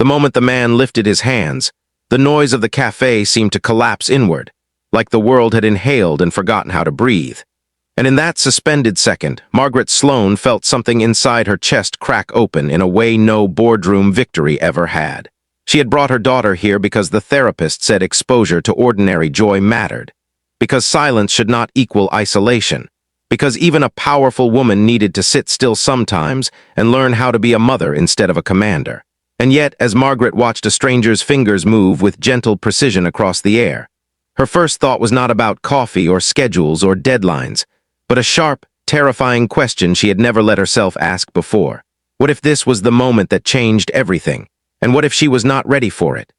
The moment the man lifted his hands, the noise of the cafe seemed to collapse inward, like the world had inhaled and forgotten how to breathe. And in that suspended second, Margaret Sloane felt something inside her chest crack open in a way no boardroom victory ever had. She had brought her daughter here because the therapist said exposure to ordinary joy mattered, because silence should not equal isolation, because even a powerful woman needed to sit still sometimes and learn how to be a mother instead of a commander. And yet, as Margaret watched a stranger's fingers move with gentle precision across the air, her first thought was not about coffee or schedules or deadlines, but a sharp, terrifying question she had never let herself ask before. What if this was the moment that changed everything? And what if she was not ready for it?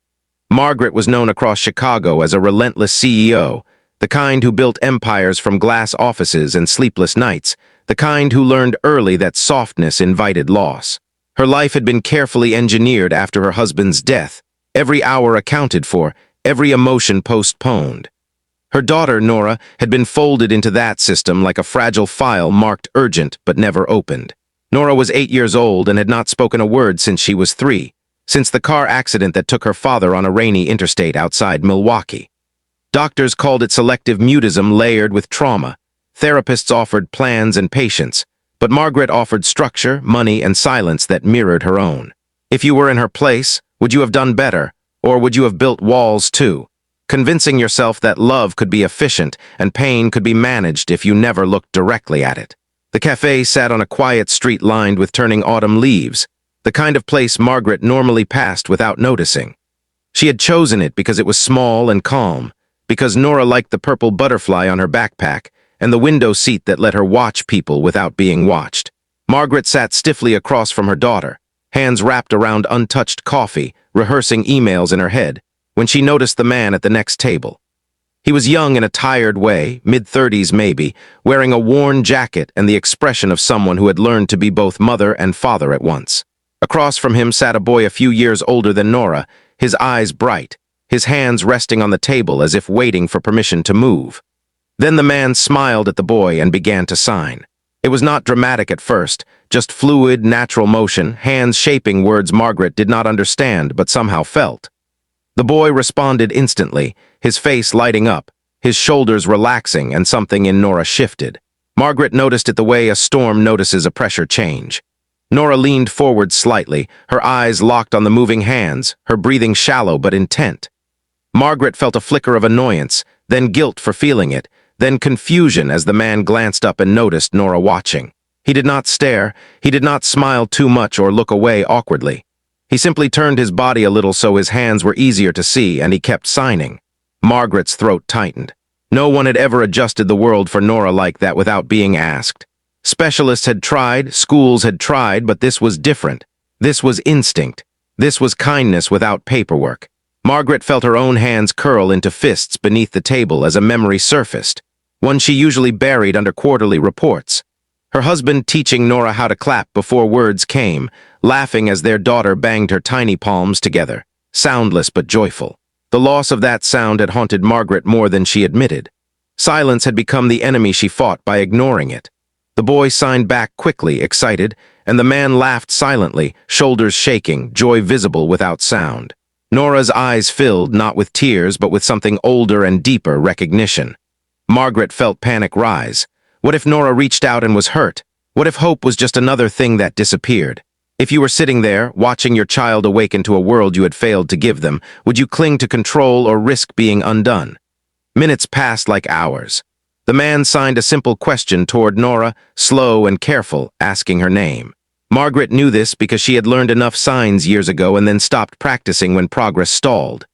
Margaret was known across Chicago as a relentless CEO, the kind who built empires from glass offices and sleepless nights, the kind who learned early that softness invited loss. Her life had been carefully engineered after her husband's death, every hour accounted for, every emotion postponed. Her daughter, Nora, had been folded into that system like a fragile file marked urgent but never opened. Nora was 8 years old and had not spoken a word since she was 3, since the car accident that took her father on a rainy interstate outside Milwaukee. Doctors called it selective mutism layered with trauma. Therapists offered plans and patience, but Margaret offered structure, money, and silence that mirrored her own. If you were in her place, would you have done better, or would you have built walls too? Convincing yourself that love could be efficient and pain could be managed if you never looked directly at it. The cafe sat on a quiet street lined with turning autumn leaves, the kind of place Margaret normally passed without noticing. She had chosen it because it was small and calm, because Nora liked the purple butterfly on her backpack and the window seat that let her watch people without being watched. Margaret sat stiffly across from her daughter, hands wrapped around untouched coffee, rehearsing emails in her head, when she noticed the man at the next table. He was young in a tired way, mid-30s maybe, wearing a worn jacket and the expression of someone who had learned to be both mother and father at once. Across from him sat a boy a few years older than Nora, his eyes bright, his hands resting on the table as if waiting for permission to move. Then the man smiled at the boy and began to sign. It was not dramatic at first, just fluid, natural motion, hands shaping words Margaret did not understand but somehow felt. The boy responded instantly, his face lighting up, his shoulders relaxing, and something in Nora shifted. Margaret noticed it the way a storm notices a pressure change. Nora leaned forward slightly, her eyes locked on the moving hands, her breathing shallow but intent. Margaret felt a flicker of annoyance, then guilt for feeling it, then confusion as the man glanced up and noticed Nora watching. He did not stare, he did not smile too much or look away awkwardly. He simply turned his body a little so his hands were easier to see, and he kept signing. Margaret's throat tightened. No one had ever adjusted the world for Nora like that without being asked. Specialists had tried, schools had tried, but this was different. This was instinct. This was kindness without paperwork. Margaret felt her own hands curl into fists beneath the table as a memory surfaced, one she usually buried under quarterly reports. Her husband teaching Nora how to clap before words came, laughing as their daughter banged her tiny palms together, soundless but joyful. The loss of that sound had haunted Margaret more than she admitted. Silence had become the enemy she fought by ignoring it. The boy signed back quickly, excited, and the man laughed silently, shoulders shaking, joy visible without sound. Nora's eyes filled, not with tears, but with something older and deeper, recognition. Margaret felt panic rise. What if Nora reached out and was hurt? What if hope was just another thing that disappeared? If you were sitting there, watching your child awaken to a world you had failed to give them, would you cling to control or risk being undone? Minutes passed like hours. The man signed a simple question toward Nora, slow and careful, asking her name. Margaret knew this because she had learned enough signs years ago and then stopped practicing when progress stalled.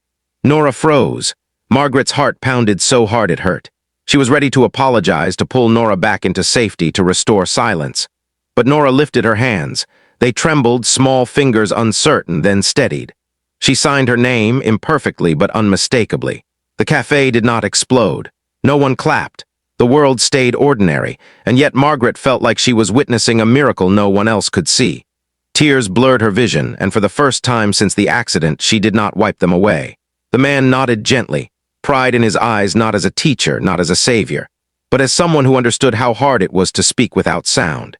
Nora froze. Margaret's heart pounded so hard it hurt. She was ready to apologize, to pull Nora back into safety, to restore silence. But Nora lifted her hands. They trembled, small fingers uncertain, then steadied. She signed her name, imperfectly but unmistakably. The cafe did not explode. No one clapped. The world stayed ordinary, and yet Margaret felt like she was witnessing a miracle no one else could see. Tears blurred her vision, and for the first time since the accident, she did not wipe them away. The man nodded gently, pride in his eyes, not as a teacher, not as a savior, but as someone who understood how hard it was to speak without sound.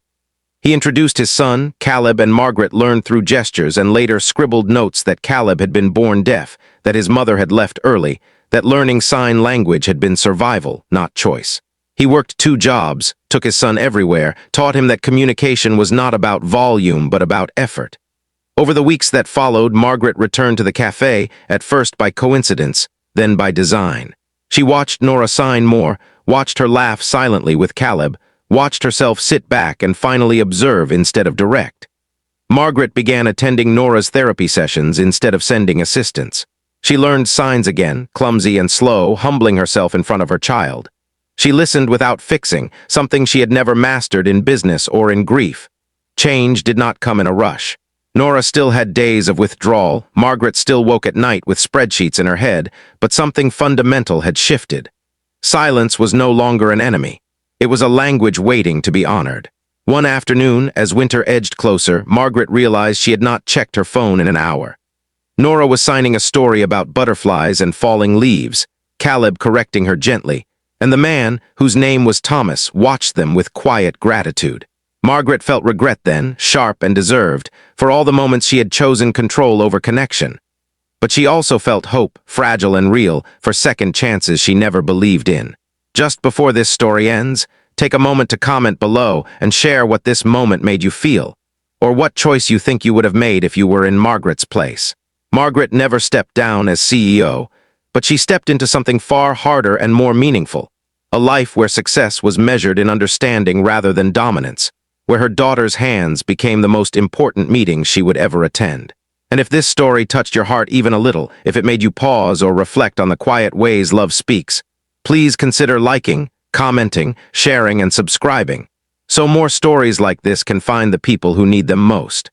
He introduced his son, Caleb, and Margaret learned through gestures and later scribbled notes that Caleb had been born deaf, that his mother had left early, that learning sign language had been survival, not choice. He worked 2 jobs, took his son everywhere, taught him that communication was not about volume but about effort. Over the weeks that followed, Margaret returned to the cafe, at first by coincidence, then by design. She watched Nora sign more, watched her laugh silently with Caleb, watched herself sit back and finally observe instead of direct. Margaret began attending Nora's therapy sessions instead of sending assistants. She learned signs again, clumsy and slow, humbling herself in front of her child. She listened without fixing, something she had never mastered in business or in grief. Change did not come in a rush. Nora still had days of withdrawal, Margaret still woke at night with spreadsheets in her head, but something fundamental had shifted. Silence was no longer an enemy. It was a language waiting to be honored. One afternoon, as winter edged closer, Margaret realized she had not checked her phone in an hour. Nora was signing a story about butterflies and falling leaves, Caleb correcting her gently, and the man, whose name was Thomas, watched them with quiet gratitude. Margaret felt regret then, sharp and deserved, for all the moments she had chosen control over connection. But she also felt hope, fragile and real, for second chances she never believed in. Just before this story ends, take a moment to comment below and share what this moment made you feel, or what choice you think you would have made if you were in Margaret's place. Margaret never stepped down as CEO, but she stepped into something far harder and more meaningful, a life where success was measured in understanding rather than dominance, where her daughter's hands became the most important meeting she would ever attend. And if this story touched your heart even a little, if it made you pause or reflect on the quiet ways love speaks, please consider liking, commenting, sharing, and subscribing, so more stories like this can find the people who need them most.